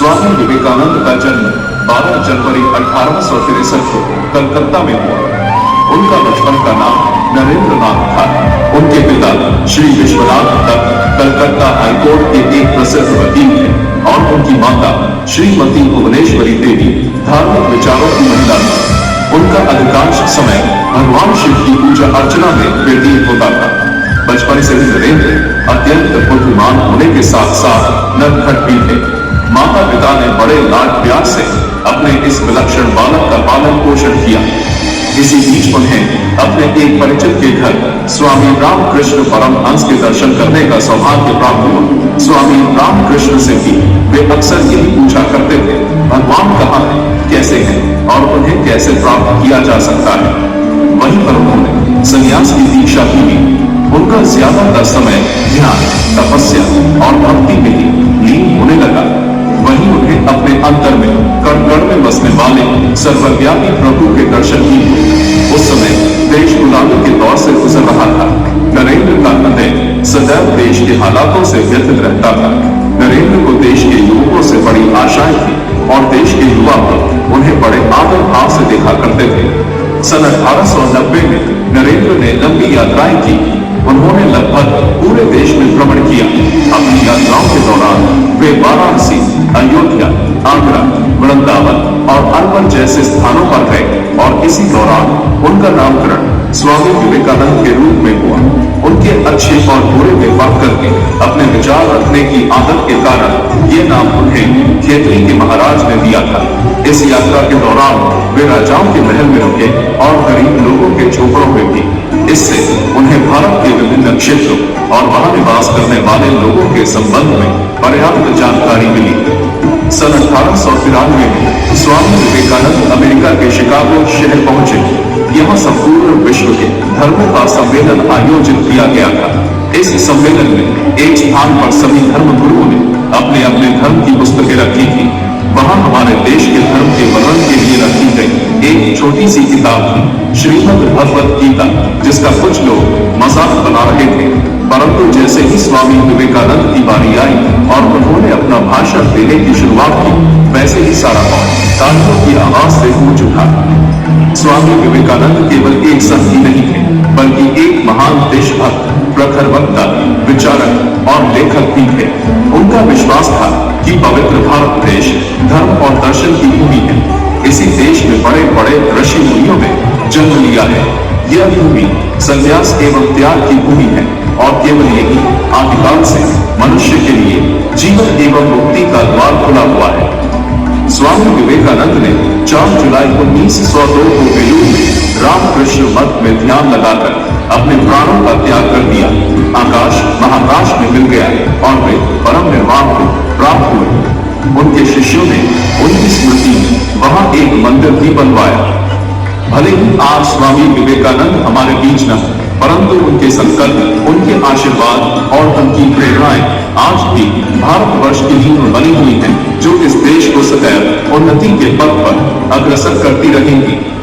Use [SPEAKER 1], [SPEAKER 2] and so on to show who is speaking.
[SPEAKER 1] स्वामी विवेकानंद का जन्म 12 जनवरी 1863 को कलकत्ता में हुआ। उनका बचपन का नाम नरेंद्र नाथ था। उनके पिता श्री विश्वनाथ दत्त कलकत्ता हाईकोर्ट के एक प्रसिद्ध वकील थे और उनकी माता श्रीमती भुवनेश्वरी देवी धार्मिक विचारों की महिला थी। उनका अधिकांश समय भगवान शिव की पूजा अर्चना में व्यतीत होता था। बचपन से ही नरेंद्र अत्यंत बुद्धिमान होने के साथ साथ नटखट भी थे। माता पिता ने बड़े लाड प्यार से अपने इस विलक्षण बालक का पालन पोषण किया। इसी बीच उन्हें अपने एक परिचित के घर स्वामी रामकृष्ण परमहंस के दर्शन करने का सौभाग्य प्राप्त हुआ। स्वामी रामकृष्ण से भी वे अक्सर यही पूछा करते थे, भगवान कहाँ है, कैसे हैं और उन्हें कैसे प्राप्त किया जा सकता है। वहीं पर उन्होंने संन्यास की दीक्षा भी ली। उनका ज्यादातर समय ध्यान, तपस्या और भक्ति में ही लीन होने लगा। वहीं उन्हें अपने अंतर में कण-कण में बसने वाले सर्वव्यापी प्रभु के दर्शन भी हुए। उस समय देश गुलामी के दौर से गुजर रहा था। नरेंद्र का हृदय सदैव देश के हालातों से व्यथित रहता था। नरेंद्र को देश के युवकों से बड़ी आशाएं थी और देश के युवा उन्हें बड़े आदर भाव से देखा करते थे। सन 1890 में नरेंद्र ने लंबी यात्राएं की। उन्होंने लगभग पूरे देश में भ्रमण किया। अपनी यात्राओं के दौरान वे वाराणसी, अयोध्या, आगरा, वृंदावन और अलवर जैसे स्थानों पर गए और इसी दौरान उनका नामकरण स्वामी विवेकानंद के रूप में हुआ। उनके अच्छे और बुरे में बात करके अपने विचार रखने की आदत के कारण ये नाम उन्हें खेतरी के महाराज ने दिया था। इस यात्रा के दौरान वे राजाओं के महल में रुके और गरीब लोगों के झोपड़ों में भी। इससे उन्हें भारत के विभिन्न क्षेत्रों और वहां निवास करने वाले लोगों के संबंध में पर्याप्त जानकारी मिली। सन 1893 में स्वामी विवेकानंद अमेरिका के शिकागो शहर पहुंचे। यहाँ संपूर्ण विश्व के धर्मों का सम्मेलन आयोजित किया गया था। इस सम्मेलन में एक स्थान पर सभी धर्म गुरुओं ने अपने अपने धर्म की पुस्तकें रखी थी। वहां हमारे देश के धर्म के वर्णन के लिए रखी गई एक छोटी सी किताब थी, श्रीमद् भगवत गीता, जिसका कुछ लोग मजाक बना रहे थे। परंतु जैसे ही स्वामी विवेकानंद की बारी आई और उन्होंने अपना भाषण देने की शुरुआत की, वैसे ही सारा हॉल तालियों की आवाज से गूंज उठा। स्वामी विवेकानंद केवल एक संत ही नहीं थे, बल्कि एक महान देशभक्त, प्रखर वक्ता, विचारक और लेखक भी थे। उनका विश्वास था कि पवित्र भारत देश धर्म और दर्शन की भूमि है। इसी देश में बड़े बड़े ऋषि मुनियों ने जन्म लिया है। यह भूमि संन्यास एवं त्याग की भूमि है और केवल यही आदिकाल से मनुष्य के लिए जीवन एवं मुक्ति का द्वार खुला हुआ है। स्वामी विवेकानंद ने 4 जुलाई 1902 को बेलूर में रामकृष्ण मठ में ध्यान लगाकर अपने प्राणों का त्याग कर दिया। आकाश महाकाश में मिल गया और वे परम निर्वाण को प्राप्त हुए। उनके शिष्यों ने उनकी स्मृति में वहां एक मंदिर भी बनवाया। भले ही आज स्वामी विवेकानंद हमारे बीच न हो, परंतु उनके संकल्प, उनके आशीर्वाद और उनकी प्रेरणाएं आज भी भारतवर्ष की नींव बनी हुई हैं, जो इस देश को सदैव उन्नति के पथ पर अग्रसर करती रहेंगी।